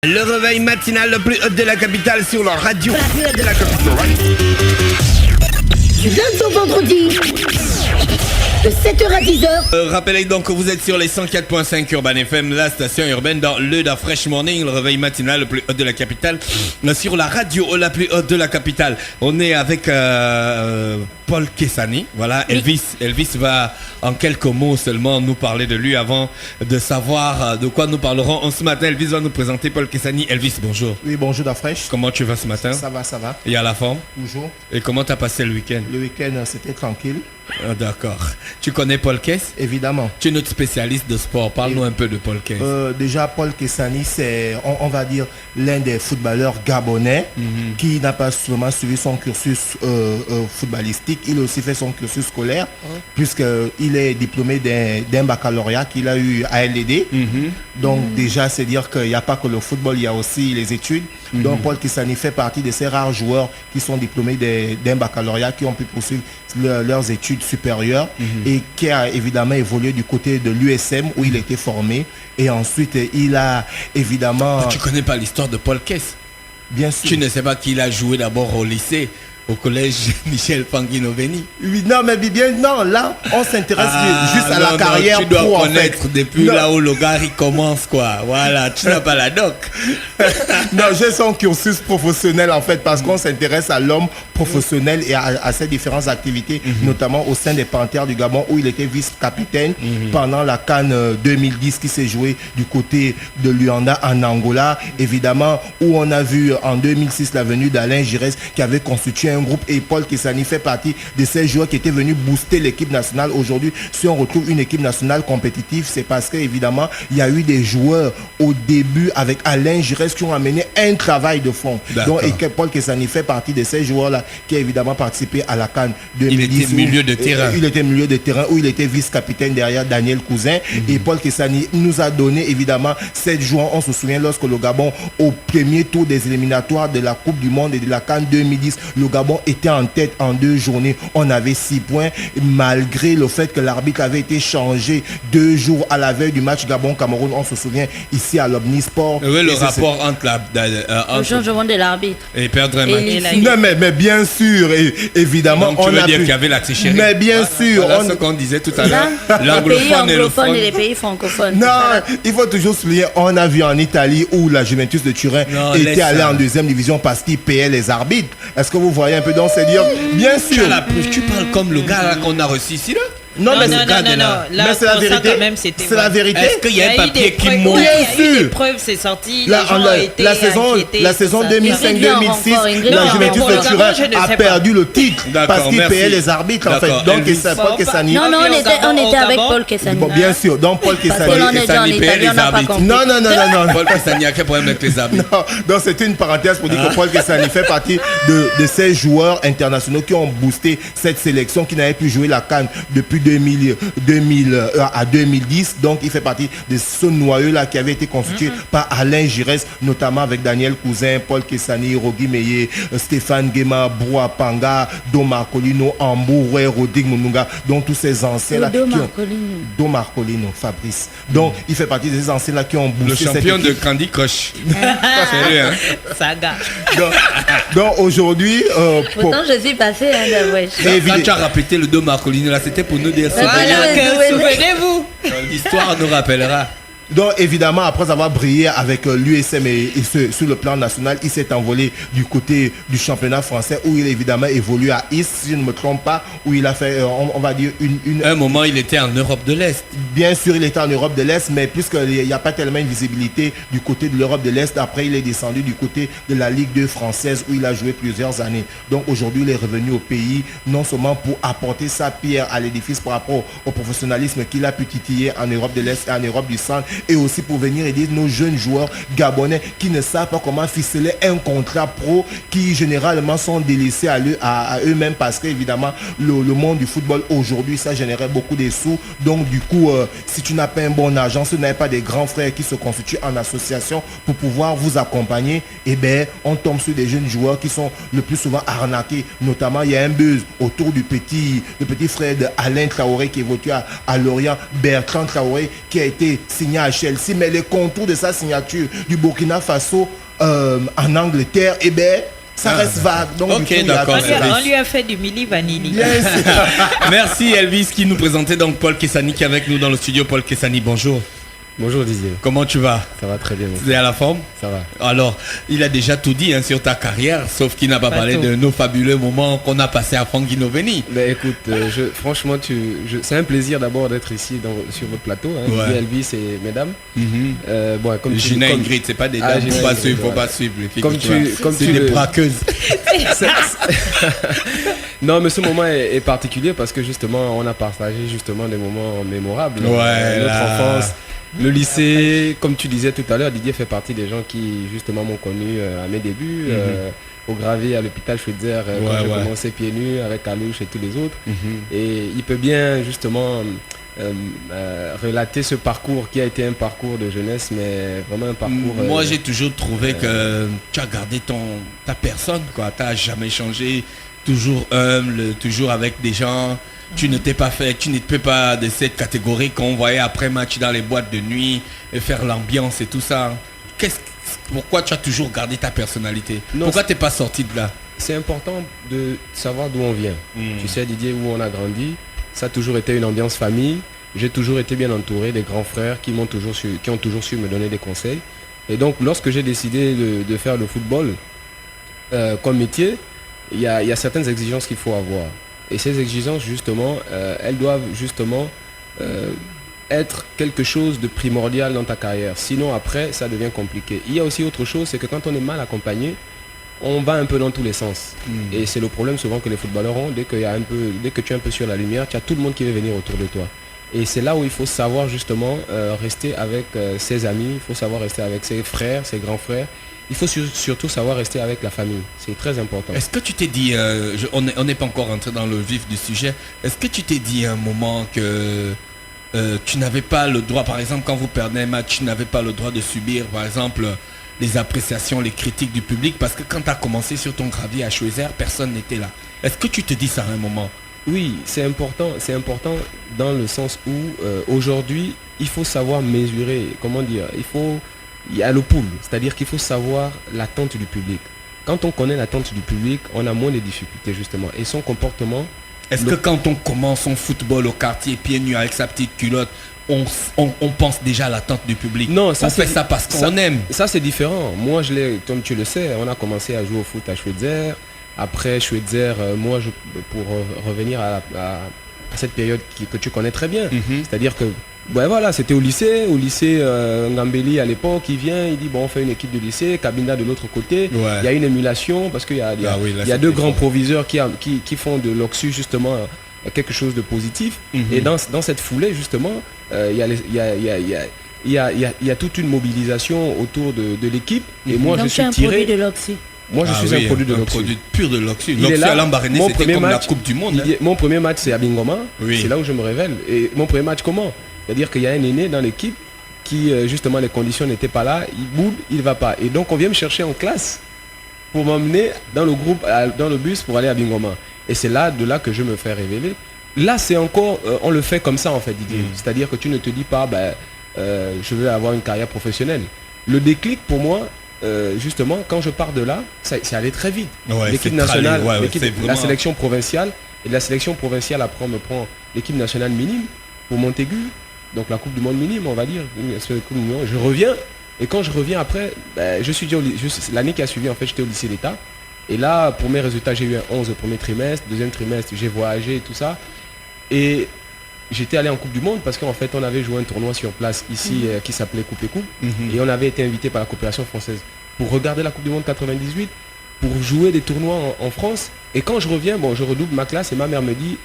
Le réveil matinal le plus haut de la capitale sur la radio de la capitale. Du lundi au vendredi, de 7h à 10h. Rappelez donc que vous êtes sur les 104.5 Urban FM, la station urbaine dans le Da Fresh Morning, le réveil matinal le plus haut de la capitale, sur la radio la plus haute de la capitale. On est avec Paul Kessani, voilà, oui. Elvis va en quelques mots seulement nous parler de lui avant de savoir de quoi nous parlerons. Ce matin, Elvis va nous présenter Paul Kessani. Elvis, bonjour. Oui, bonjour Da Fresh. Comment tu vas ce matin? Ça va. Et à la forme? Toujours. Et comment t'as passé le week-end? Le week-end, c'était tranquille. Ah, d'accord. Tu connais Paul Kess? Évidemment. Tu es notre spécialiste de sport. Parle-nous un peu de Paul Kess. Déjà, Paul Kessani, c'est, on va dire, l'un des footballeurs gabonais qui n'a pas seulement suivi son cursus footballistique, il a aussi fait son cursus scolaire, puisqu'il est diplômé d'un baccalauréat qu'il a eu à LED. Donc déjà, c'est dire qu'il n'y a pas que le football, il y a aussi les études. Donc Paul Kessani fait partie de ces rares joueurs qui sont diplômés d'un baccalauréat, qui ont pu poursuivre leurs études supérieures et qui a évidemment évolué du côté de l'USM où il était formé. Et ensuite, il a évidemment... Tu connais pas l'histoire de Paul Kess? Bien sûr. Tu ne sais pas qu'il a joué d'abord au lycée, au collège Michel Fanguinoveni. Oui, non, mais bien, non, là, on s'intéresse juste à la carrière. Tu dois pro, connaître en fait. depuis là où le gars il commence, quoi. Voilà, tu n'as pas la doc. Non, j'ai son cursus professionnel, en fait, parce qu'on s'intéresse à l'homme professionnel et à ses différentes activités, notamment au sein des Panthères du Gabon, où il était vice-capitaine pendant la CAN 2010 qui s'est jouée du côté de Luanda en Angola. Évidemment, où on a vu en 2006 la venue d'Alain Giresse qui avait constitué un groupe, et Paul Kessani fait partie de ces joueurs qui étaient venus booster l'équipe nationale. Aujourd'hui, si on retrouve une équipe nationale compétitive, c'est parce qu'évidemment, il y a eu des joueurs au début avec Alain Giresse qui ont amené un travail de fond. Donc, et que Paul Kessani fait partie de ces joueurs-là qui a évidemment participé à la CAN 2010. Il était milieu de terrain. Il était milieu de terrain où il était vice-capitaine derrière Daniel Cousin. Et Paul Kessani nous a donné évidemment 7 joueurs. On se souvient lorsque le Gabon, au premier tour des éliminatoires de la Coupe du Monde et de la CAN 2010, le Gabon était en tête en 2 journées. On avait 6 points malgré le fait que l'arbitre avait été changé 2 jours à la veille du match Gabon-Cameroun. On se souvient ici à l'Omnisport. Oui, le rapport entre le changement de l'arbitre et perdre un match. Non, mais bien sûr, évidemment. Donc, tu veux dire qu'il y avait la tricherie? Mais bien sûr. Voilà ce qu'on disait tout à l'heure. L'anglophone et les pays francophones. Non, il faut toujours souligner, on a vu en Italie où la Juventus de Turin était allée en 2e division parce qu'ils payaient les arbitres. Est-ce que vous voyez un peu? Donc, c'est dire, bien sûr. Tu parles comme le gars là qu'on a reçu ici là? Non, mais c'est la vérité. C'est la vérité. Est-ce qu'il y a un papier qui montre? Il y a eu des preuves, c'est sorti. La saison 2005-2006, la Juventus de Turin a perdu le titre parce qu'il payait les arbitres, en fait. Donc, Paul Kessani. Non, on était avec Paul Kessani. Bon, bien sûr. Donc, Paul Kessani payait les arbitres. Non. Paul Kessani a quel problème avec les arbitres? Non, donc c'était une parenthèse pour dire que Paul Kessani fait partie de ces joueurs internationaux qui ont boosté cette sélection qui n'avait plus joué la CAN depuis 2000 à 2010. Donc il fait partie de ce noyau-là qui avait été constitué par Alain Giresse, notamment avec Daniel Cousin, Paul Kessani, Rogi Meye, Stéphane Guema, Broua Panga, Do Marcolino, Ambouré, Rodig Mununga, donc tous ces anciens-là. Do Marcolino, Fabrice. Donc il fait partie de ces anciens-là qui ont boosté le champion de Candy Crush. C'est lui, hein? Saga. Donc aujourd'hui... pourtant je suis passé Quand tu as répété le Do Marcolino, là c'était pour nous dire souvenez-vous. L'histoire nous rappellera. Donc évidemment, après avoir brillé avec l'USM et sur le plan national, il s'est envolé du côté du championnat français où il évidemment évolue à Is, si je ne me trompe pas, où il a fait, on va dire, un moment il était en Europe de l'Est. Bien sûr, il était en Europe de l'Est, mais puisqu'il n'y a pas tellement une visibilité du côté de l'Europe de l'Est, après il est descendu du côté de la Ligue 2 française où il a joué plusieurs années. Donc aujourd'hui, il est revenu au pays, non seulement pour apporter sa pierre à l'édifice par rapport au professionnalisme qu'il a pu titiller en Europe de l'Est et en Europe du Centre, et aussi pour venir aider nos jeunes joueurs gabonais qui ne savent pas comment ficeler un contrat pro, qui généralement sont délaissés à eux-mêmes parce qu'évidemment le monde du football aujourd'hui ça générait beaucoup de sous. Donc du coup si tu n'as pas un bon agent, si tu n'as pas des grands frères qui se constituent en association pour pouvoir vous accompagner, et bien on tombe sur des jeunes joueurs qui sont le plus souvent arnaqués. Notamment il y a un buzz autour du petit frère de Alain Traoré qui évolue à Lorient, Bertrand Traoré, qui a été signé à à Chelsea, mais les contours de sa signature du Burkina Faso en Angleterre, eh ben, ça reste vague. Donc, ok, du coup, d'accord. On lui a fait du Milli Vanilli. Yes. Merci Elvis qui nous présentait donc Paul Kessani qui est avec nous dans le studio. Paul Kessani, bonjour. Bonjour Didier, Comment tu vas? ça va très bien. Tu es à la forme? Ça va. Alors, il a déjà tout dit sur ta carrière, sauf qu'il n'a pas parlé tout. de nos fabuleux moments qu'on a passés à Franguinoveni. Ben écoute, franchement, c'est un plaisir d'abord d'être ici sur votre plateau, hein, Ouais. Didier, Elvis et mesdames. Bon, comme tu Gina comme- Ingrid, c'est pas des Ah, dames, Gina faut pas Ingrid, suivre, faut voilà. pas suivre. les filles Comme que vois. comme C'est tu des le- braqueuses. Non, mais ce moment est particulier parce que justement, on a partagé justement des moments mémorables. Ouais, Notre là. enfance, le lycée, comme tu disais tout à l'heure, Didier fait partie des gens qui justement m'ont connu à mes débuts. Au gravier à l'hôpital Schweitzer, quand Ouais, j'ai ouais. commencé pieds nus avec Alouche et tous les autres. Et il peut bien justement relater ce parcours qui a été un parcours de jeunesse, mais vraiment un parcours... Moi, j'ai toujours trouvé que tu as gardé ta personne, quoi. Tu n'as jamais changé, toujours humble, toujours avec des gens. Tu ne t'es pas de cette catégorie qu'on voyait après match dans les boîtes de nuit et faire l'ambiance et tout ça. Pourquoi tu as toujours gardé ta personnalité? Non, Pourquoi tu n'es pas sorti de là? C'est important de savoir d'où on vient. Tu sais Didier, où on a grandi, ça a toujours été une ambiance famille. J'ai toujours été bien entouré des grands frères qui ont toujours su me donner des conseils. Et donc lorsque j'ai décidé de faire le football comme métier, il y a certaines exigences qu'il faut avoir. Et ces exigences justement, elles doivent justement être quelque chose de primordial dans ta carrière. Sinon après, ça devient compliqué. Il y a aussi autre chose, c'est que quand on est mal accompagné, on va un peu dans tous les sens. Et c'est le problème souvent que les footballeurs ont. Dès que tu es un peu sur la lumière, tu as tout le monde qui veut venir autour de toi. Et c'est là où il faut savoir justement rester avec ses amis, il faut savoir rester avec ses frères, ses grands frères. Il faut surtout savoir rester avec la famille. C'est très important. Est-ce que tu t'es dit, on n'est pas encore rentré dans le vif du sujet, est-ce que tu t'es dit à un moment que tu n'avais pas le droit, par exemple, quand vous perdez un match, tu n'avais pas le droit de subir, par exemple, les appréciations, les critiques du public, parce que quand tu as commencé sur ton gravier à Schweitzer, personne n'était là. Est-ce que tu te dis ça à un moment? Oui, c'est important dans le sens où aujourd'hui, il faut savoir mesurer, comment dire, il y a le pool, c'est-à-dire qu'il faut savoir l'attente du public. Quand on connaît l'attente du public, on a moins de difficultés justement. Et son comportement... Est-ce que quand on commence son football au quartier, pieds nus avec sa petite culotte, on pense déjà à l'attente du public? Non, on ça fait ça parce qu'on aime. Ça c'est différent. Moi, comme tu le sais, on a commencé à jouer au foot à Schweitzer. Après Schweitzer, pour revenir à cette période que tu connais très bien, c'est-à-dire que voilà, c'était au lycée Ngambeli à l'époque, il vient, il dit bon, on fait une équipe de lycée, Kabinda de l'autre côté, Ouais. il y a une émulation parce qu'il y a, il y a deux grands proviseurs qui font de l'Oxu justement quelque chose de positif. Et dans cette foulée justement, il y a toute une mobilisation autour de l'équipe. Et moi Donc je suis un tiré. produit de l'Oxy. Moi je suis un produit de un l'Oxu. produit pur de l'Oxy. Il est L'Oxy là. à Lambaréné, Mon c'était premier comme la match, Coupe du Monde. hein. Mon premier match c'est à Bingoma. Oui. C'est là où je me révèle. Et mon premier match comment? C'est-à-dire qu'il y a un aîné dans l'équipe qui justement les conditions n'étaient pas là, il boude, il va pas. Et donc on vient me chercher en classe pour m'emmener dans le groupe, dans le bus pour aller à Bingoma. Et c'est de là que je me fais révéler. Là c'est encore, on le fait comme ça en fait Didier. C'est-à-dire que tu ne te dis pas je veux avoir une carrière professionnelle. Le déclic pour moi, justement quand je pars de là, c'est allé très vite. Ouais, L'équipe c'est nationale, tralé, ouais, l'équipe- c'est la vraiment- sélection provinciale, et de la sélection provinciale après on me prend l'équipe nationale minime pour Montaigu, donc la Coupe du Monde minime on va dire, je reviens, et quand je reviens après, je suis déjà l'année qui a suivi en fait j'étais au lycée d'État, et là pour mes résultats j'ai eu un 11 au premier trimestre, deuxième trimestre j'ai voyagé et tout ça, et j'étais allé en Coupe du Monde parce qu'en fait on avait joué un tournoi sur place ici qui s'appelait Coupe et Coupe, et on avait été invité par la coopération française pour regarder la Coupe du Monde 98, pour jouer des tournois en France. Et quand je reviens, je redouble ma classe et ma mère me dit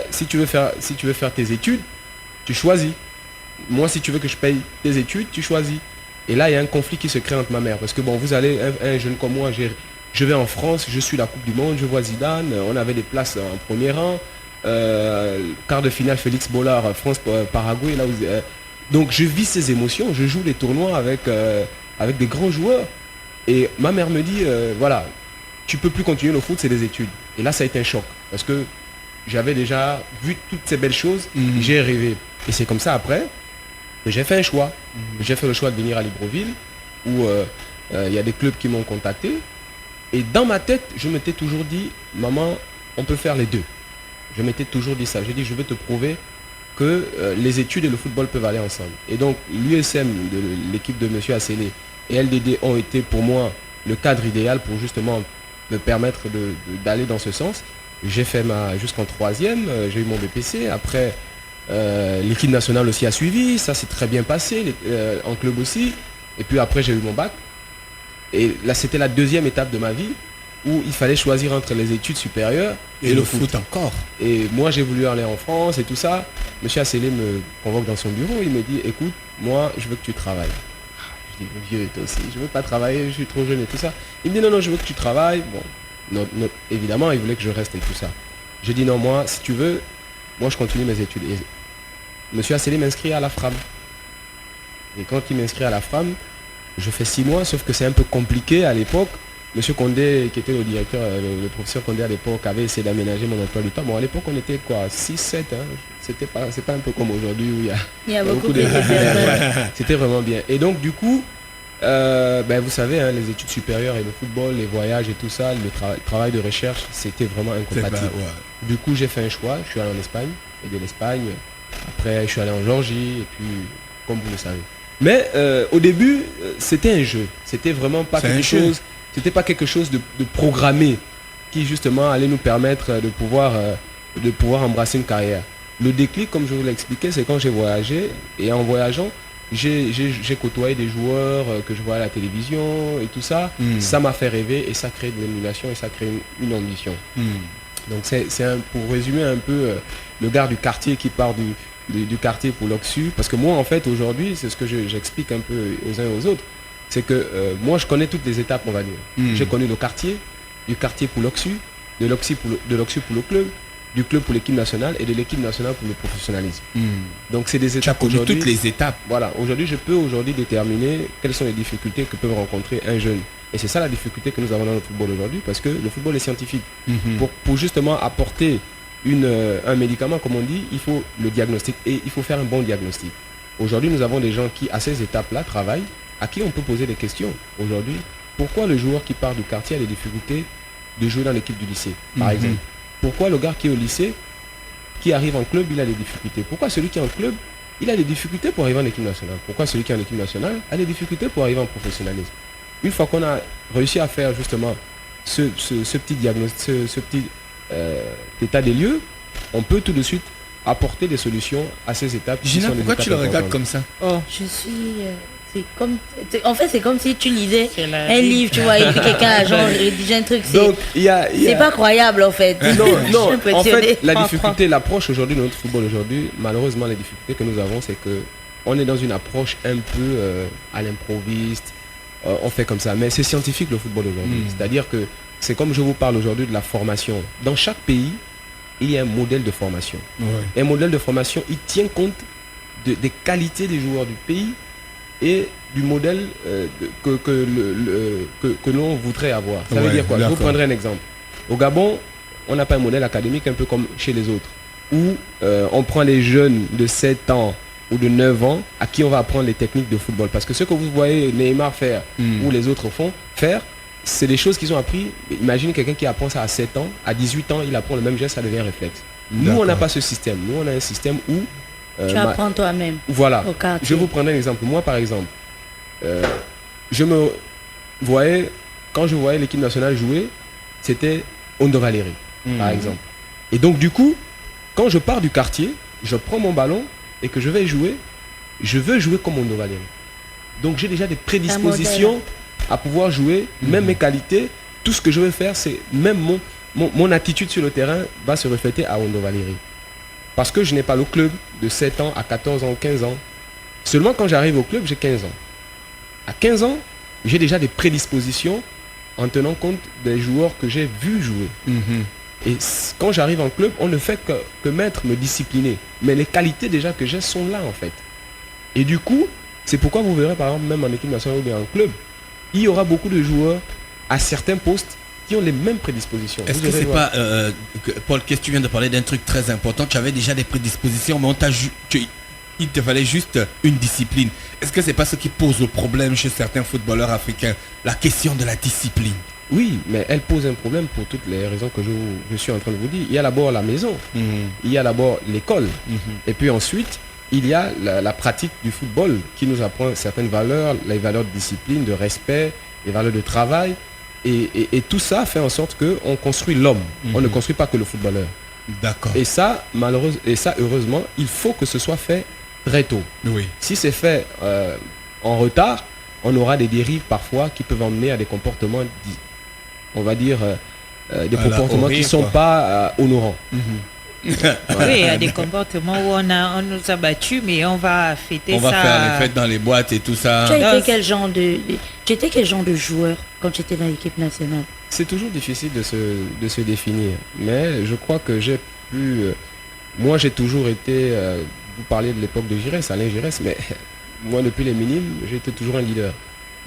si tu veux faire tes études, tu choisis. Moi, si tu veux que je paye tes études, tu choisis. Et là, il y a un conflit qui se crée entre ma mère. Parce que vous allez, un jeune comme moi, je vais en France, je suis la Coupe du Monde, je vois Zidane, on avait des places en premier rang. Quart de finale, Félix Bollard, France-Paraguay. Donc je vis ces émotions, je joue les tournois avec des grands joueurs. Et ma mère me dit, voilà, tu peux plus continuer le foot, c'est des études. Et là, ça a été un choc. Parce que j'avais déjà vu toutes ces belles choses, j'ai rêvé. Et c'est comme ça après J'ai fait un choix. J'ai fait le choix de venir à Libreville, où il y a des clubs qui m'ont contacté. Et dans ma tête, je m'étais toujours dit, maman, on peut faire les deux. Je m'étais toujours dit ça. J'ai dit, je veux te prouver que les études et le football peuvent aller ensemble. Et donc, l'USM de l'équipe de M. Assélé et LDD ont été pour moi le cadre idéal pour justement me permettre d'aller dans ce sens. J'ai fait jusqu'en 3e, j'ai eu mon BPC. Après, l'équipe nationale aussi a suivi. Ça s'est très bien passé, en club aussi. Et puis après, j'ai eu mon bac. Et là, c'était la 2e étape de ma vie où il fallait choisir entre les études supérieures Et le foot encore. Et moi, j'ai voulu aller en France et tout ça. Monsieur Assélé me convoque dans son bureau. Il me dit, écoute, moi, je veux que tu travailles. Je dis, vieux, toi aussi, je veux pas travailler, je suis trop jeune et tout ça. Il me dit, non, je veux que tu travailles. Bon, évidemment, il voulait que je reste et tout ça. J'ai dit, non, moi, si tu veux, moi, je continue mes études. Et Monsieur Assélé m'inscrit à la FRAM. Et quand il m'inscrit à la FRAM, je fais 6 mois, sauf que c'est un peu compliqué à l'époque. Monsieur Condé, qui était le directeur, le professeur Condé à l'époque, avait essayé d'aménager mon emploi du temps. Bon, à l'époque, on était quoi, 6, 7, hein. C'est pas un peu comme aujourd'hui où il y a beaucoup de C'était vraiment bien. Et donc, du coup, vous savez, hein, les études supérieures et le football, les voyages et tout ça, le travail de recherche, c'était vraiment incompatible. Du coup, j'ai fait un choix. Je suis allé en Espagne, et de l'Espagne. Après, je suis allé en Géorgie, et puis, comme vous le savez. Mais au début, c'était un jeu. C'était vraiment pas quelque chose. C'était pas quelque chose de programmé qui justement allait nous permettre de pouvoir embrasser une carrière. Le déclic, comme je vous l'ai expliqué, c'est quand j'ai voyagé. Et en voyageant, j'ai côtoyé des joueurs que je voyais à la télévision et tout ça. Ça m'a fait rêver et ça crée de l'émulation et ça crée une ambition. Donc pour résumer un peu, le gars du quartier qui part du quartier pour l'Oxu. Parce que moi, en fait, aujourd'hui, c'est ce que j'explique un peu aux uns et aux autres. C'est que moi, je connais toutes les étapes, on va dire. J'ai connu le quartier, du quartier pour l'Oxu, de l'Oxu pour le club, du club pour l'équipe nationale et de l'équipe nationale pour le professionnalisme. Donc, c'est des étapes aujourd'hui. Toutes les étapes. Voilà. Aujourd'hui, je peux déterminer quelles sont les difficultés que peut rencontrer un jeune. Et c'est ça la difficulté que nous avons dans le football aujourd'hui, parce que le football est scientifique. Pour justement apporter un médicament, comme on dit, il faut le diagnostic et il faut faire un bon diagnostic. Aujourd'hui, nous avons des gens qui, à ces étapes-là, travaillent, à qui on peut poser des questions. Aujourd'hui, pourquoi le joueur qui part du quartier a des difficultés de jouer dans l'équipe du lycée, par exemple? Pourquoi le gars qui est au lycée, qui arrive en club, il a des difficultés? Pourquoi celui qui est en club, il a des difficultés pour arriver en équipe nationale? Pourquoi celui qui est en équipe nationale a des difficultés pour arriver en professionnalisme? Une fois qu'on a réussi à faire justement ce petit diagnostic, ce petit état des lieux, on peut tout de suite apporter des solutions à ces étapes. Gina, pourquoi tu le regardes comme ça? Je suis... En fait, c'est comme si tu lisais un livre, tu vois, et puis quelqu'un a genre rédigé un truc. C'est pas croyable, en fait. Non, en fait, la difficulté, l'approche aujourd'hui de notre football aujourd'hui, malheureusement, les difficultés que nous avons, c'est que on est dans une approche un peu à l'improviste. On fait comme ça. Mais c'est scientifique, le football aujourd'hui. C'est-à-dire que c'est comme je vous parle aujourd'hui de la formation. Dans chaque pays, il y a un modèle de formation. Un modèle de formation, il tient compte des qualités des joueurs du pays et du modèle que l'on voudrait avoir. Ça veut dire quoi? Je vous prendrai un exemple. Au Gabon, on n'a pas un modèle académique un peu comme chez les autres, où on prend les jeunes de 7 ans ou de 9 ans à qui on va apprendre les techniques de football. Parce que ce que vous voyez Neymar faire ou les autres font faire, c'est des choses qu'ils ont appris. Imaginez quelqu'un qui apprend ça à 7 ans, à 18 ans, il apprend le même geste, ça devient un réflexe. Nous, on n'a pas ce système. Nous, on a un système où... tu apprends toi-même. Voilà. Je vous prends un exemple. Moi, par exemple, je me voyais, quand je voyais l'équipe nationale jouer, c'était Ondo Valéry, par exemple. Et donc, du coup, quand je pars du quartier, je prends mon ballon et que je vais jouer, je veux jouer comme Ondo Valéry. Donc, j'ai déjà des prédispositions à pouvoir jouer, même mes qualités. Tout ce que je veux faire, c'est même mon attitude sur le terrain va se refléter à Ondo Valéry. Parce que je n'ai pas le club de 7 ans à 14 ans, 15 ans. Seulement quand j'arrive au club, j'ai 15 ans. À 15 ans, j'ai déjà des prédispositions en tenant compte des joueurs que j'ai vus jouer. Et quand j'arrive en club, on ne fait que mettre, me discipliner. Mais les qualités déjà que j'ai sont là en fait. Et du coup, c'est pourquoi vous verrez par exemple même en équipe nationale ou bien en club, il y aura beaucoup de joueurs à certains postes qui ont les mêmes prédispositions. Est-ce que c'est pas, Paul, qu'est-ce que tu viens de parler d'un truc très important? Tu avais déjà des prédispositions, mais Il te fallait juste une discipline. Est-ce que c'est pas ce qui pose le problème chez certains footballeurs africains, la question de la discipline? Oui, mais elle pose un problème pour toutes les raisons que je suis en train de vous dire. Il y a d'abord la maison, il y a d'abord l'école, et puis ensuite, il y a la pratique du football qui nous apprend certaines valeurs, les valeurs de discipline, de respect, les valeurs de travail. Et tout ça fait en sorte qu'on construit l'homme. On ne construit pas que le footballeur. D'accord. Et ça, heureusement, il faut que ce soit fait très tôt. Oui. Si c'est fait en retard, on aura des dérives parfois qui peuvent emmener à des comportements, on va dire, des comportements qui ne sont pas honorants. Oui, il y a des comportements où on nous a battus, mais on va fêter ça. On va faire les fêtes dans les boîtes et tout ça. Tu étais quel genre de joueur quand tu étais dans l'équipe nationale? C'est toujours difficile de se définir, mais je crois que j'ai pu... moi, j'ai toujours été... vous parlez de l'époque de Giresse, Alain Giresse, mais moi, depuis les minimes, j'étais toujours un leader.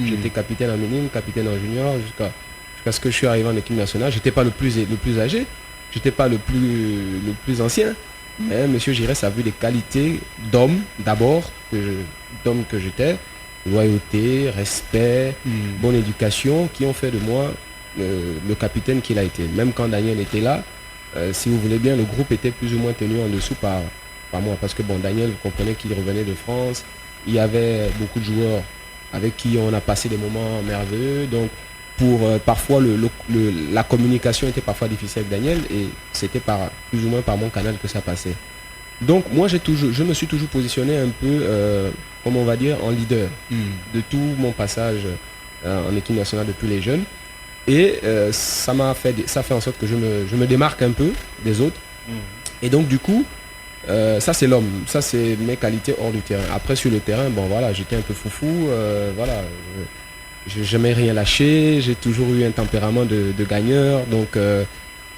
J'étais capitaine en minime, capitaine en junior, jusqu'à ce que je suis arrivé en équipe nationale. J'étais pas le plus âgé, j'étais pas le plus ancien. Mais M. Giresse a vu les qualités d'homme, d'abord, d'homme que j'étais, loyauté, respect, bonne éducation, qui ont fait de moi le capitaine qu'il a été. Même quand Daniel était là, si vous voulez bien, le groupe était plus ou moins tenu en dessous par moi. Parce que bon, Daniel, vous comprenez qu'il revenait de France, il y avait beaucoup de joueurs avec qui on a passé des moments merveilleux. Donc, parfois, la communication était parfois difficile avec Daniel et c'était plus ou moins par mon canal que ça passait. Donc, moi, je me suis toujours positionné un peu, comme on va dire, en leader de tout mon passage en équipe nationale depuis les jeunes. Et ça fait en sorte que je me démarque un peu des autres. Et donc, du coup, ça c'est l'homme, ça c'est mes qualités hors du terrain. Après sur le terrain, bon voilà, j'étais un peu foufou, voilà, j'ai jamais rien lâché, j'ai toujours eu un tempérament de gagneur, donc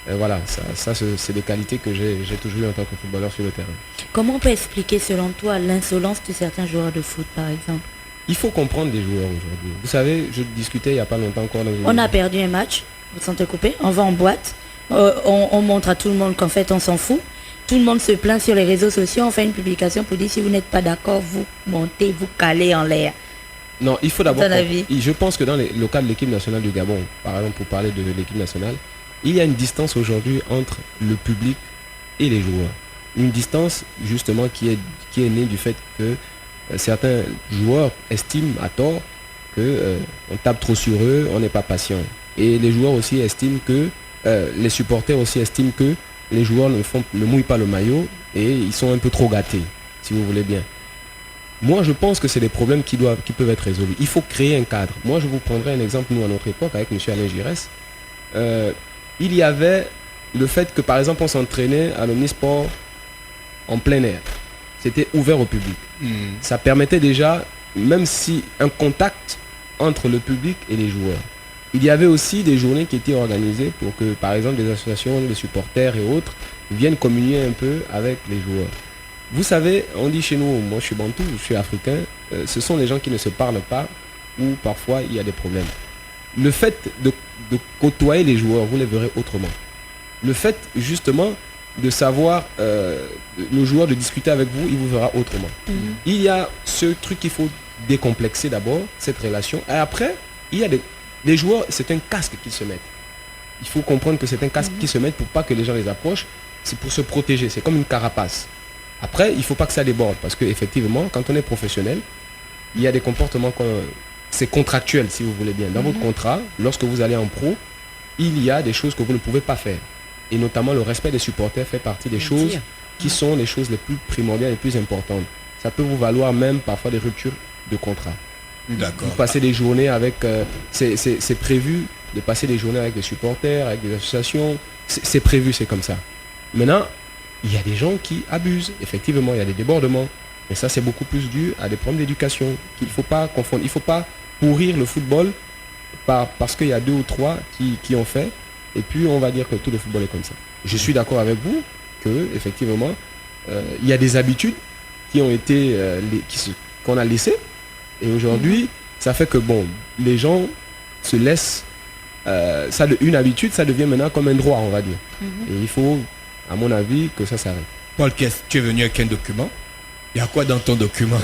voilà, ça c'est des qualités que j'ai toujours eu en tant que footballeur sur le terrain. Comment on peut expliquer selon toi l'insolence de certains joueurs de foot par exemple? Il faut comprendre les joueurs aujourd'hui. Vous savez, je discutais il n'y a pas longtemps encore. On a perdu un match, vous sentez coupé, on va en boîte, on montre à tout le monde qu'en fait on s'en fout. Tout le monde se plaint sur les réseaux sociaux, on fait une publication pour dire si vous n'êtes pas d'accord, vous montez, vous calez en l'air. Non, il faut d'abord... avis? Je pense que dans le cas de l'équipe nationale du Gabon, par exemple pour parler de l'équipe nationale, il y a une distance aujourd'hui entre le public et les joueurs. Une distance justement qui est née du fait que certains joueurs estiment à tort qu'on tape trop sur eux, on n'est pas patient. Et les joueurs aussi estiment que, les supporters aussi estiment que les joueurs ne mouillent pas le maillot et ils sont un peu trop gâtés, si vous voulez bien. Moi, je pense que c'est des problèmes qui peuvent être résolus. Il faut créer un cadre. Moi, je vous prendrai un exemple, nous, à notre époque, avec M. Alain Giresse. Il y avait le fait que, par exemple, on s'entraînait à l'Omnisport en plein air. C'était ouvert au public. Ça permettait déjà, même si un contact entre le public et les joueurs. Il y avait aussi des journées qui étaient organisées pour que, par exemple, des associations de supporters et autres viennent communier un peu avec les joueurs. Vous savez, on dit chez nous, moi je suis bantou, je suis africain, ce sont des gens qui ne se parlent pas ou parfois il y a des problèmes. Le fait de côtoyer les joueurs, vous les verrez autrement. Le fait justement de savoir le joueur, de discuter avec vous, il vous verra autrement. Il y a ce truc qu'il faut décomplexer d'abord, cette relation. Et après, il y a des joueurs, c'est un casque qu'ils se mettent. Il faut comprendre que c'est un casque qu'ils se mettent pour pas que les gens les approchent. C'est pour se protéger, c'est comme une carapace. Après, il ne faut pas que ça déborde parce qu'effectivement, quand on est professionnel, il y a des comportements, c'est contractuel si vous voulez bien. Dans votre contrat, lorsque vous allez en pro, il y a des choses que vous ne pouvez pas faire. Et notamment le respect des supporters fait partie des choses qui sont les choses les plus primordiales et les plus importantes. Ça peut vous valoir même parfois des ruptures de contrat. D'accord. Vous passez des journées avec... c'est prévu de passer des journées avec des supporters, avec des associations. C'est prévu, c'est comme ça. Maintenant, il y a des gens qui abusent. Effectivement, il y a des débordements. Mais ça, c'est beaucoup plus dû à des problèmes d'éducation qu'il ne faut pas confondre. Il ne faut pas pourrir le football parce qu'il y a 2 ou 3 qui ont fait. Et puis, on va dire que tout le football est comme ça. Je suis d'accord avec vous que effectivement, il y a des habitudes qui ont été qu'on a laissées. Et aujourd'hui, ça fait que bon, les gens se laissent... une habitude, ça devient maintenant comme un droit, on va dire. Et il faut, à mon avis, que ça s'arrête. Paul Kess, tu es venu avec un document. Il y a quoi dans ton document?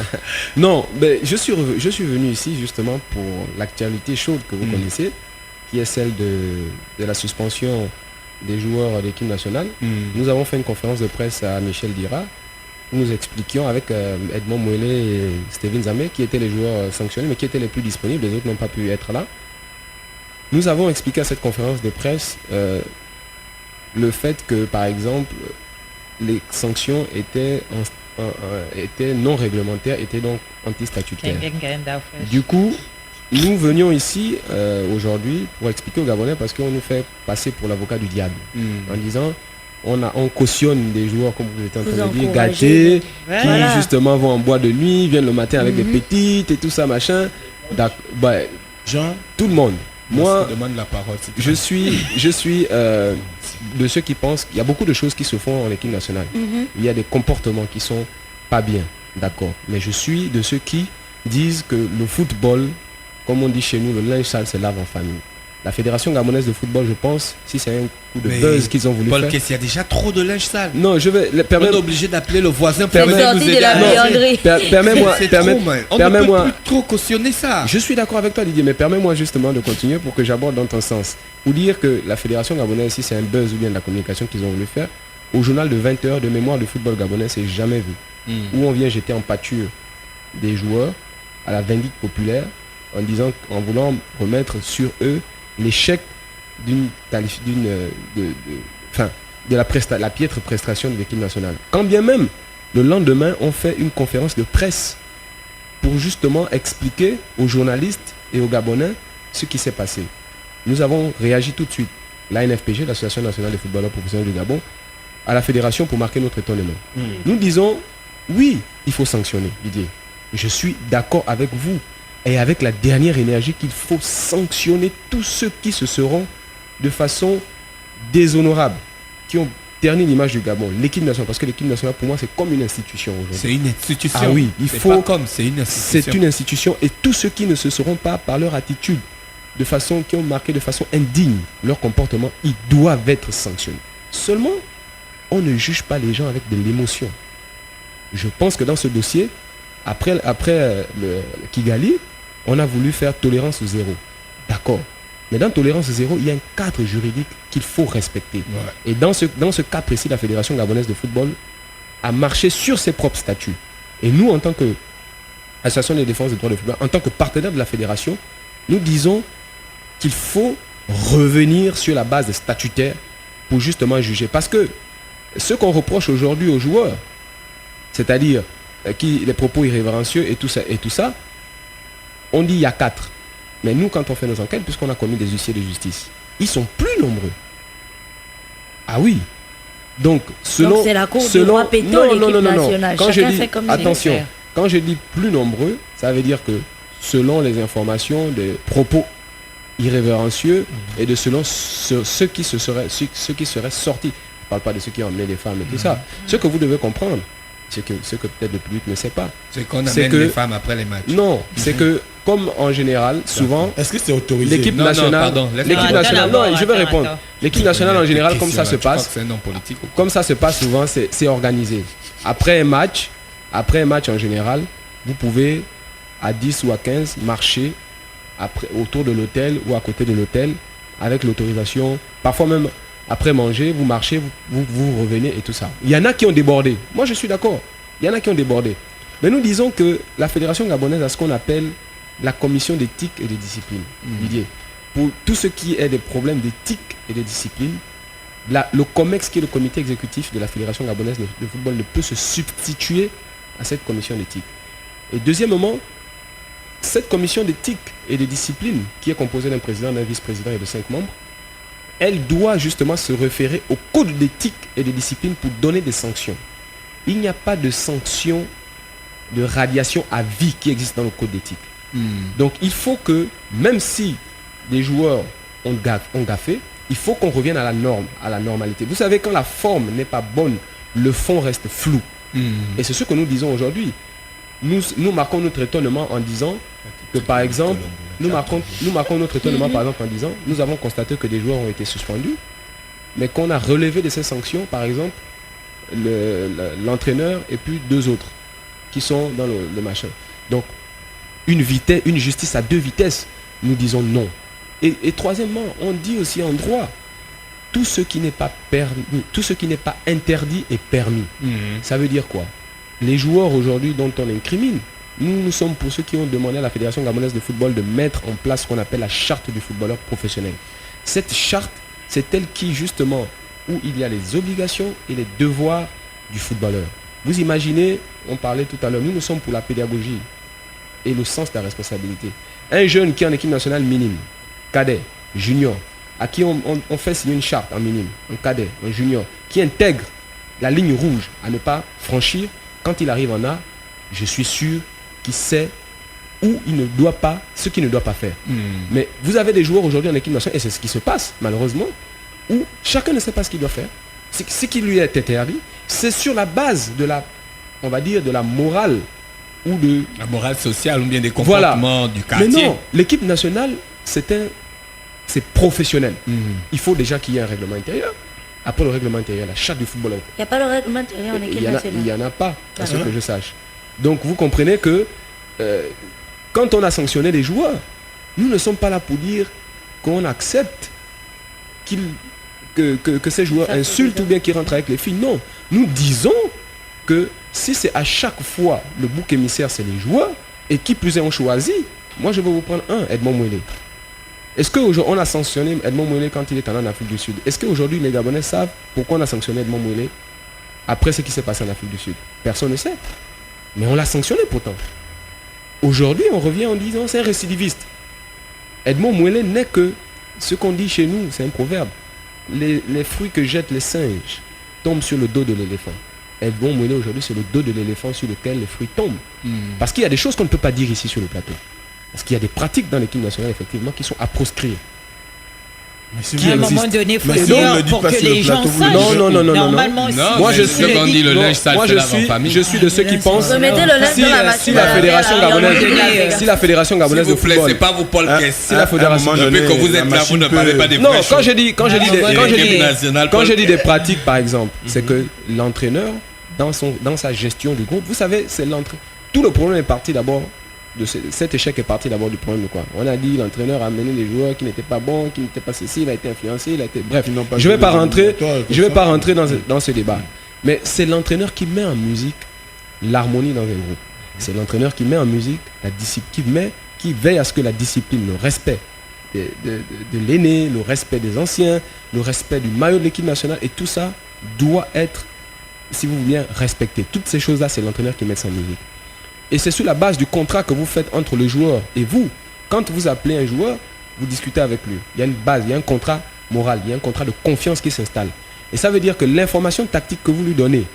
Non, mais je suis venu ici justement pour l'actualité chaude que vous connaissez, qui est celle de la suspension des joueurs de l'équipe nationale. Nous avons fait une conférence de presse à Michel Dira. Nous expliquions avec Edmond Mouelet et Steven Zamé qui étaient les joueurs sanctionnés, mais qui étaient les plus disponibles. Les autres n'ont pas pu être là. Nous avons expliqué à cette conférence de presse le fait que, par exemple, les sanctions étaient non réglementaires, étaient donc anti-statutaires. Du coup, nous venions ici aujourd'hui pour expliquer aux Gabonais, parce qu'on nous fait passer pour l'avocat du diable, en disant on cautionne des joueurs, comme vous êtes en train de dire, gâtés, qui justement vont en boîte de nuit, viennent le matin avec des petites et tout ça, machin. Jean, tout le monde. Moi, demande la parole. je suis de ceux qui pensent qu'il y a beaucoup de choses qui se font en équipe nationale. Il y a des comportements qui sont pas bien, d'accord. Mais je suis de ceux qui disent que le football, comme on dit chez nous, le linge sale se lave en famille. La Fédération gabonaise de football, je pense, si c'est un coup de buzz qu'ils ont voulu Paul, faire... il y a déjà trop de linge sale. Non, je vais... On est obligé d'appeler le voisin pour C'est sorti de la buanderie. Permets-moi... On ne peut plus trop cautionner ça. Je suis d'accord avec toi, Didier, mais permets-moi justement de continuer pour que j'aborde dans ton sens. Pour dire que la Fédération gabonaise, si c'est un buzz ou bien de la communication qu'ils ont voulu faire, au journal de 20h de mémoire de football gabonais, c'est jamais vu. Où on vient jeter en pâture des joueurs à la vindicte populaire en voulant remettre sur eux l'échec de la piètre prestation de l'équipe nationale. Quand bien même, le lendemain, on fait une conférence de presse pour justement expliquer aux journalistes et aux Gabonais ce qui s'est passé. Nous avons réagi tout de suite, l'ANFPG, l'Association nationale des footballeurs professionnels du Gabon, à la fédération pour marquer notre étonnement. Nous disons, oui, il faut sanctionner, Didier. Je suis d'accord avec vous et avec la dernière énergie qu'il faut sanctionner tous ceux qui se seront de façon déshonorable, qui ont terni l'image du Gabon, l'équipe nationale, parce que l'équipe nationale pour moi c'est comme une institution aujourd'hui. C'est une institution. Ah oui, il faut... C'est une institution. C'est une institution et tous ceux qui ne se seront pas par leur attitude, qui ont marqué de façon indigne leur comportement, ils doivent être sanctionnés. Seulement, on ne juge pas les gens avec de l'émotion. Je pense que dans ce dossier, après le Kigali, on a voulu faire tolérance zéro. D'accord. Mais dans tolérance zéro, il y a un cadre juridique qu'il faut respecter. Ouais. Et dans ce cas précis, la Fédération gabonaise de football a marché sur ses propres statuts. Et nous, en tant qu'association de défense des droits de football, en tant que partenaire de la Fédération, nous disons qu'il faut revenir sur la base des statutaires pour justement juger. Parce que ce qu'on reproche aujourd'hui aux joueurs, c'est-à-dire les propos irrévérencieux et tout ça, on dit il y a 4. Mais nous, quand on fait nos enquêtes, puisqu'on a commis des huissiers de justice, ils sont plus nombreux. Ah oui. Donc, selon c'est la cour du roi Péto, l'équipe nationale. Quand Chacun je dis, fait comme attention, quand je dis plus nombreux, ça veut dire que selon les informations des propos irrévérencieux et de selon ceux qui seraient sortis. Je ne parle pas de ceux qui ont emmené les femmes et tout ça. Ce que vous devez comprendre, ce que peut-être le public ne sait pas. C'est qu'on amène les femmes après les matchs. Non, c'est que comme en général, souvent, est-ce que c'est autorisé? L'équipe nationale, non, je vais répondre. L'équipe nationale en général, comme ça se passe, comme ça se passe souvent, c'est organisé. Après un match en général, vous pouvez à 10 ou à 15 marcher autour de l'hôtel ou à côté de l'hôtel avec l'autorisation. Parfois même après manger, vous marchez, vous revenez et tout ça. Il y en a qui ont débordé. Moi, je suis d'accord. Il y en a qui ont débordé. Mais nous disons que la Fédération gabonaise a ce qu'on appelle la commission d'éthique et de discipline. Didier, pour tout ce qui est des problèmes d'éthique et de discipline, le COMEX, qui est le comité exécutif de la Fédération gabonaise de football, ne peut se substituer à cette commission d'éthique. Et deuxièmement, cette commission d'éthique et de discipline, qui est composée d'un président, d'un vice-président et de 5 membres, elle doit justement se référer au code d'éthique et de discipline pour donner des sanctions. Il n'y a pas de sanctions de radiation à vie qui existe dans le code d'éthique. Donc il faut que, même si des joueurs ont gaffé, il faut qu'on revienne à la norme, à la normalité. Vous savez, quand la forme n'est pas bonne, le fond reste flou. Et c'est ce que nous disons aujourd'hui. Nous marquons notre étonnement en disant que, par exemple, nous marquons notre étonnement par exemple en disant, nous avons constaté que des joueurs ont été suspendus, mais qu'on a relevé de ces sanctions, par exemple, l'entraîneur et puis 2 autres. qui sont dans le machin. Donc, une justice à deux vitesses, nous disons non. Et troisièmement, on dit aussi en droit, tout ce qui n'est pas permis, tout ce qui n'est pas interdit est permis. Ça veut dire quoi? Les joueurs aujourd'hui dont on incrimine, nous sommes pour ceux qui ont demandé à la Fédération gabonaise de football de mettre en place ce qu'on appelle la charte du footballeur professionnel. Cette charte, c'est elle qui, justement, où il y a les obligations et les devoirs du footballeur. Vous imaginez, on parlait tout à l'heure, nous sommes pour la pédagogie et le sens de la responsabilité. Un jeune qui est en équipe nationale minime, cadet, junior, à qui on fait signer une charte en minime, un cadet, un junior, qui intègre la ligne rouge à ne pas franchir, quand il arrive en A, je suis sûr qu'il sait où il ne doit pas, ce qu'il ne doit pas faire. Mais vous avez des joueurs aujourd'hui en équipe nationale, et c'est ce qui se passe malheureusement, où chacun ne sait pas ce qu'il doit faire. Ce qui lui est interdit, c'est sur la base de la, on va dire, de la morale ou de... La morale sociale ou bien des comportements du quartier. Mais non, l'équipe nationale, c'est professionnel. Il faut déjà qu'il y ait un règlement intérieur. Après le règlement intérieur, la charte du football. Il n'y a pas le règlement intérieur en équipe nationale. Il n'y en a pas, à ce que je sache. Donc vous comprenez que quand on a sanctionné les joueurs, nous ne sommes pas là pour dire qu'on accepte que ces joueurs insultent ou bien qu'ils rentrent avec les filles. Non, nous disons que si c'est à chaque fois le bouc émissaire, c'est les joueurs, et qui plus est ont choisi, moi je vais vous prendre Edmond Mouélé. Est-ce qu'on a sanctionné Edmond Mouélé quand il est allé en Afrique du Sud? Est-ce qu'aujourd'hui les Gabonais savent pourquoi on a sanctionné Edmond Mouélé après ce qui s'est passé en Afrique du Sud? Personne ne sait. Mais on l'a sanctionné pourtant. Aujourd'hui, on revient en disant c'est un récidiviste. Edmond Mouélé n'est que ce qu'on dit chez nous, c'est un proverbe. Les fruits que jettent les singes tombent sur le dos de l'éléphant. Edmond Mouélé aujourd'hui, c'est le dos de l'éléphant sur lequel les fruits tombent. Parce qu'il y a des choses qu'on ne peut pas dire ici sur le plateau. Parce qu'il y a des pratiques dans l'équipe nationale, effectivement, qui sont à proscrire. À un moment donné, il faut dire pour que les gens sachent. Non. Normalement, Moi, je suis de ceux qui pensent. Remettez le linge dans la machine. Si la Fédération gabonaise de football, c'est pas vous Paul Kess. Si la Fédération, depuis que vous êtes là, vous ne parlez pas des non, vraies quand choses. je dis des pratiques, par exemple, c'est que l'entraîneur, dans sa gestion du groupe, vous savez, c'est l'entraîneur. Tout le problème est parti d'abord. Cet échec est parti d'abord du problème de quoi? On a dit l'entraîneur a amené des joueurs qui n'étaient pas bons, qui n'étaient pas ceci, il a été influencé, bref, je ne vais pas rentrer dans ce débat. Mais c'est l'entraîneur qui met en musique l'harmonie dans un groupe. C'est l'entraîneur qui met en musique la discipline, qui veille à ce que la discipline, le respect de l'aîné, le respect des anciens, le respect du maillot de l'équipe nationale, et tout ça doit être, si vous voulez bien, respecté. Toutes ces choses-là, c'est l'entraîneur qui met ça en musique. Et c'est sur la base du contrat que vous faites entre le joueur et vous. Quand vous appelez un joueur, vous discutez avec lui. Il y a une base, il y a un contrat moral, il y a un contrat de confiance qui s'installe. Et ça veut dire que l'information tactique que vous lui donnez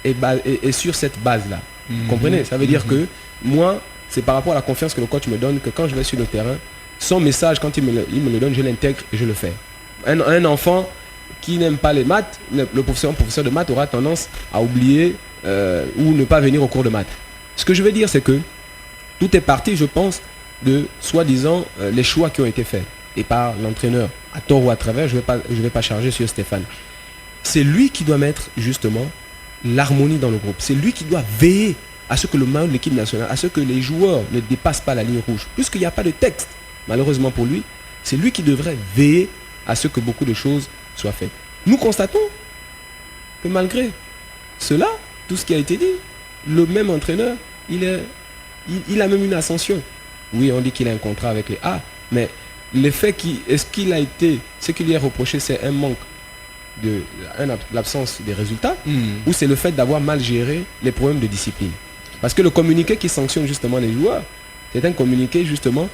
est sur cette base-là. Vous comprenez? Ça veut dire que moi, c'est par rapport à la confiance que le coach me donne que quand je vais sur le terrain, son message, quand il me le donne, je l'intègre et je le fais. Un enfant qui n'aime pas les maths, le professeur de maths aura tendance à oublier ou ne pas venir au cours de maths. Ce que je veux dire, c'est que tout est parti, je pense, de soi-disant les choix qui ont été faits. Et par l'entraîneur, à tort ou à travers, je vais pas charger sur Stéphane. C'est lui qui doit mettre justement l'harmonie dans le groupe. C'est lui qui doit veiller à ce que le maillot de l'équipe nationale, à ce que les joueurs ne dépassent pas la ligne rouge. Puisqu'il n'y a pas de texte, malheureusement pour lui, c'est lui qui devrait veiller à ce que beaucoup de choses soient faites. Nous constatons que malgré cela, tout ce qui a été dit, le même entraîneur, il a même une ascension. Oui, on dit qu'il a un contrat avec les A, mais l'effet ce qui lui est reproché, c'est un manque l'absence des résultats, ou c'est le fait d'avoir mal géré les problèmes de discipline. Parce que le communiqué qui sanctionne justement les joueurs, c'est un communiqué justement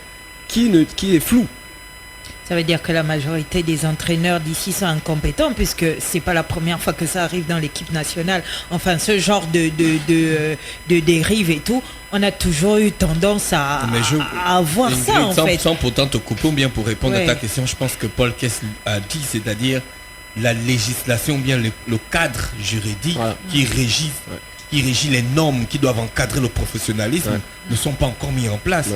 qui est flou. Ça veut dire que la majorité des entraîneurs d'ici sont incompétents, puisque c'est pas la première fois que ça arrive dans l'équipe nationale. Enfin, ce genre de dérive et tout, on a toujours eu tendance à avoir ça, en fait. Sans pourtant te couper, ou bien pour répondre à ta question, je pense que Paul Kess a dit, c'est-à-dire la législation, bien le cadre juridique qui régit les normes qui doivent encadrer le professionnalisme ne sont pas encore mis en place.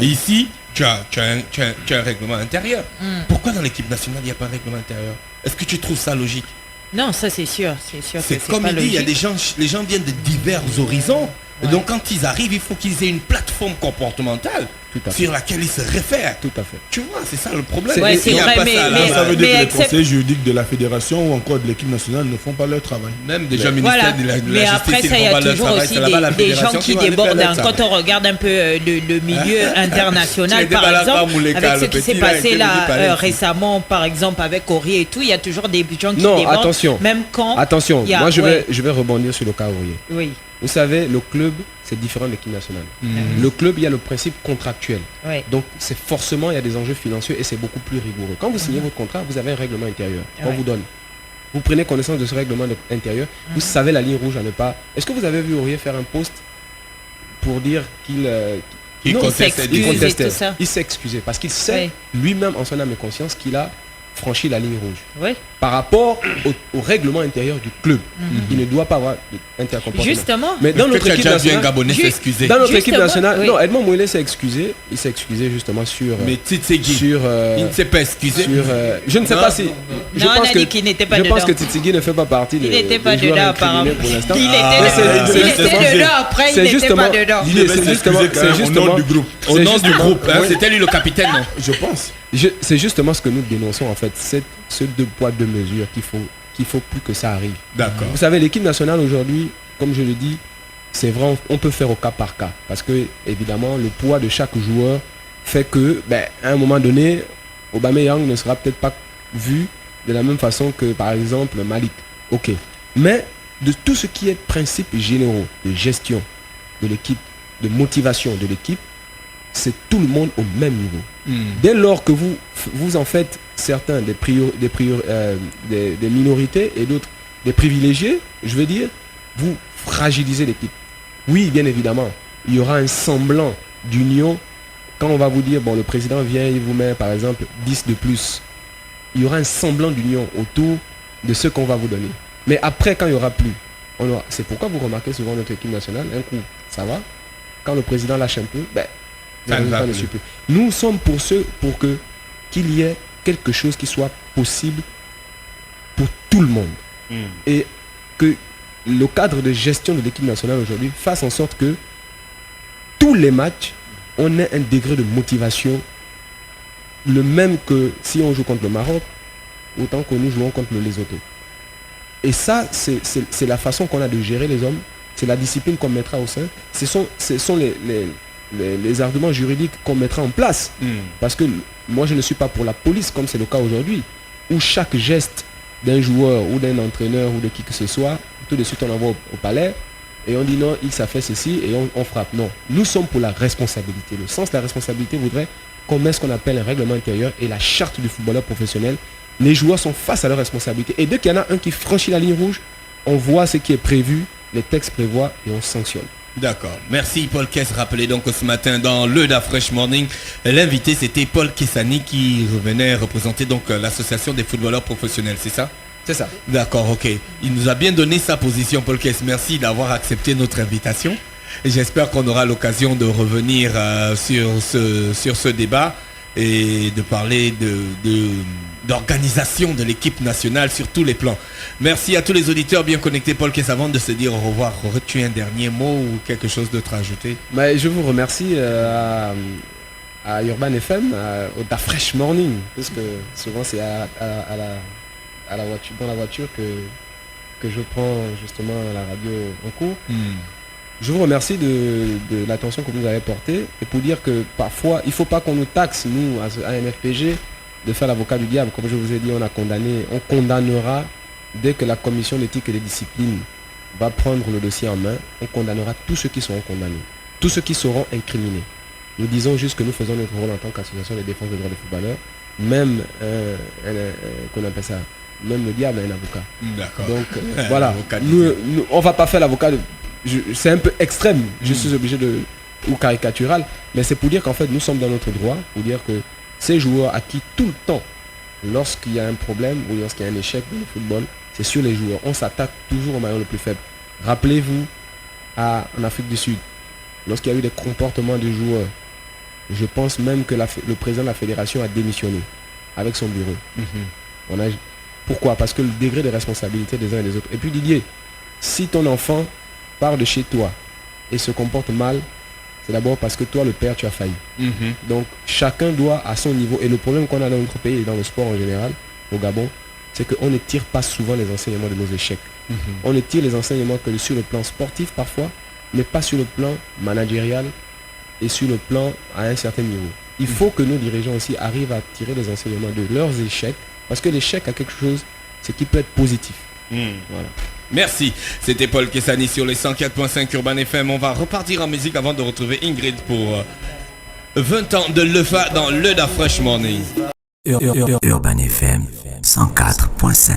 Et ici, tu as un règlement intérieur. Pourquoi dans l'équipe nationale, il n'y a pas de règlement intérieur? Est-ce que tu trouves ça logique? Non, ça c'est sûr. C'est comme il dit, il y a des gens, les gens viennent de divers horizons. Et donc quand ils arrivent, il faut qu'ils aient une plateforme comportementale Tout à fait. sur laquelle ils se réfèrent. Tout à fait. Tu vois, c'est ça le problème. Ouais, c'est Il y a vrai, pas mais- ça, là. mais- Ça veut dire que les accepte- conseils juridiques de la fédération ou encore de l'équipe nationale ne font pas leur travail. Même déjà ministère Voilà. de la Mais justice, après, ils ça, il y font a pas leur toujours travail. aussi C'est là-bas la des gens fédération qui va aller faire débordent. leur Quand travail. on regarde un peu le milieu Tu international, les par déballes pas, exemple, Mouleka, avec ce le qui s'est petit, là, passé avec le là petit palais. récemment, par exemple, avec Ori et tout, il y a toujours des gens qui Non, débordent. attention. Même quand. Attention, il y a- moi je ouais. vais rebondir sur le cas Aurier. Oui, Vous savez, le club, c'est différent de l'équipe nationale. Le club, il y a le principe contractuel. oui. Donc, c'est forcément, il y a des enjeux financiers et c'est beaucoup plus rigoureux. Quand vous signez votre contrat, vous avez un règlement intérieur qu'on Ouais. vous donne. Vous prenez connaissance de ce règlement intérieur. Vous savez la ligne rouge à ne pas... Est-ce que vous avez vu Aurier faire un post pour dire qu'il... Il Non, contestait s'excuse. des- il contestait. et tout ça. Il s'est excusé parce qu'il sait lui-même en son âme et conscience qu'il a franchi la ligne rouge. Oui. Par rapport au règlement intérieur du club, il ne doit pas avoir d'intercomportement. Justement. Mais dans Est-ce que notre tu as équipe déjà vu un nationale... Gabonais Juste- s'excuser. Dans notre équipe Justement, nationale, oui. non, Edmond Moïle s'est excusé. Il s'est excusé justement sur... Mais Tsitsegi, sur, il ne s'est pas excusé. je ne sais Non. pas si... Je Non, on pense a que, dit qu'il n'était pas je pense dedans. que Tsitsegi ne fait pas partie Il des n'était pas des joueurs dedans, incriminés apparemment. pour l'instant. Il c'est était justement- dedans, après, il c'est n'était justement... pas dedans. Il devait c'est s'excuser justement... quand même c'est au justement- nom du groupe. Au c'est nom du justement- groupe, hein, oui. c'était lui le capitaine, non? Je pense. C'est justement ce que nous dénonçons en fait, ce deux poids deux mesures qu'il faut plus que ça arrive. D'accord. Vous savez, l'équipe nationale aujourd'hui, comme je le dis, c'est vrai, on peut faire au cas par cas. Parce que, évidemment, le poids de chaque joueur fait que, à un moment donné, Aubameyang ne sera peut-être pas vu de la même façon que, par exemple, Malik. Ok. Mais, de tout ce qui est principes généraux de gestion de l'équipe, de motivation de l'équipe, c'est tout le monde au même niveau. Dès lors que vous en faites certains des minorités et d'autres des privilégiés, je veux dire, vous fragilisez l'équipe. Oui, bien évidemment, il y aura un semblant d'union quand on va vous dire, bon, le président vient et vous met par exemple 10 de plus. Il y aura un semblant d'union autour de ce qu'on va vous donner. Mais après, quand il n'y aura plus, c'est pourquoi vous remarquez souvent notre équipe nationale, un coup, ça va. Quand le président lâche un peu, Ça ne va résultats ne plus. suivent plus. Nous sommes pour qu'il y ait quelque chose qui soit possible pour tout le monde. Et que le cadre de gestion de l'équipe nationale aujourd'hui fasse en sorte que tous les matchs, on ait un degré de motivation le même que si on joue contre le Maroc, autant que nous jouons contre le Lesotho. Et ça, c'est la façon qu'on a de gérer les hommes, c'est la discipline qu'on mettra au sein, ce sont les arguments juridiques qu'on mettra en place. Parce que moi, je ne suis pas pour la police, comme c'est le cas aujourd'hui, où chaque geste d'un joueur ou d'un entraîneur ou de qui que ce soit, tout de suite on envoie au palais et on dit non, ça fait ceci et on frappe. Non, nous sommes pour la responsabilité. Le sens de la responsabilité voudrait qu'on mette ce qu'on appelle un règlement intérieur et la charte du footballeur professionnel. Les joueurs sont face à leurs responsabilités. Et dès qu'il y en a un qui franchit la ligne rouge, on voit ce qui est prévu, les textes prévoient et on sanctionne. D'accord. Merci Paul Kess. Rappelez donc que ce matin dans le Da Fresh Morning, l'invité c'était Paul Kessani qui venait représenter donc l'association des footballeurs professionnels, c'est ça? C'est ça. D'accord, ok. Il nous a bien donné sa position, Paul Kess. Merci d'avoir accepté notre invitation. Et j'espère qu'on aura l'occasion de revenir sur ce débat et de parler d'organisation de l'équipe nationale sur tous les plans. Merci à tous les auditeurs bien connectés. Paul Kess, avant de se dire au revoir, aurais-tu un dernier mot ou quelque chose d'autre à ajouter? Je vous remercie à Urban FM, au Da Fresh Morning, parce que souvent c'est à la voiture, dans la voiture que je prends justement la radio en cours. Je vous remercie de l'attention que vous nous avez portée et pour dire que parfois il ne faut pas qu'on nous taxe, nous, à NFPG, de faire l'avocat du diable. Comme je vous ai dit, on condamnera dès que la commission d'éthique et de discipline va prendre le dossier en main, on condamnera tous ceux qui seront condamnés, tous ceux qui seront incriminés. Nous disons juste que nous faisons notre rôle en tant qu'association de défense des droits des footballeurs, même, qu'on appelle ça, même le diable a un avocat. D'accord. Donc voilà, Avocat du nous, on va pas faire l'avocat c'est un peu extrême, je suis obligé ou caricatural, mais c'est pour dire qu'en fait nous sommes dans notre droit, pour dire que ces joueurs à qui tout le temps, lorsqu'il y a un problème ou lorsqu'il y a un échec dans le football, c'est sur les joueurs. On s'attaque toujours au maillon le plus faible. Rappelez-vous en Afrique du Sud, lorsqu'il y a eu des comportements de joueurs, je pense même que le président de la fédération a démissionné avec son bureau. Pourquoi? Parce que le degré de responsabilité des uns et des autres. Et puis Didier, si ton enfant part de chez toi et se comporte mal, c'est d'abord parce que toi, le père, tu as failli. Donc, chacun doit à son niveau. Et le problème qu'on a dans notre pays et dans le sport en général, au Gabon, c'est qu'on ne tire pas souvent les enseignements de nos échecs. On ne tire les enseignements que sur le plan sportif parfois, mais pas sur le plan managérial et sur le plan à un certain niveau. Il faut que nos dirigeants aussi arrivent à tirer les enseignements de leurs échecs, parce que l'échec a quelque chose, c'est qu'il peut être positif. Voilà. Merci, c'était Paul Kessani sur les 104.5 Urban FM. On va repartir en musique avant de retrouver Ingrid pour 20 ans de Lefa dans le Da Fresh Morning. Urban FM 104.5.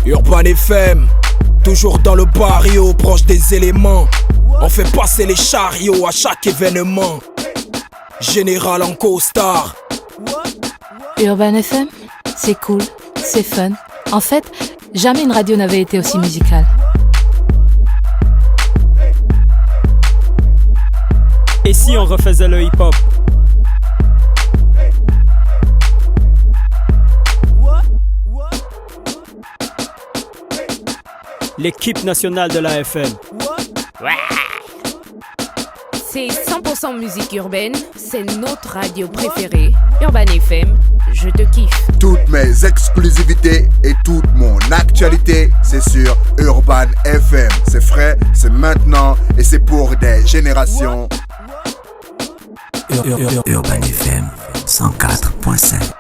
Urban FM, toujours dans le barrio, proche des éléments. On fait passer les chariots à chaque événement. Général en costard. Urban FM, c'est cool, c'est fun. En fait, jamais une radio n'avait été aussi musicale. Et si on refaisait le hip-hop? L'équipe nationale de la FM. C'est 100% musique urbaine, c'est notre radio préférée. Urban FM, je te kiffe. Toutes mes exclusivités et toute mon actualité, c'est sur Urban FM. C'est frais, c'est maintenant et c'est pour des générations. Urban FM 104.5.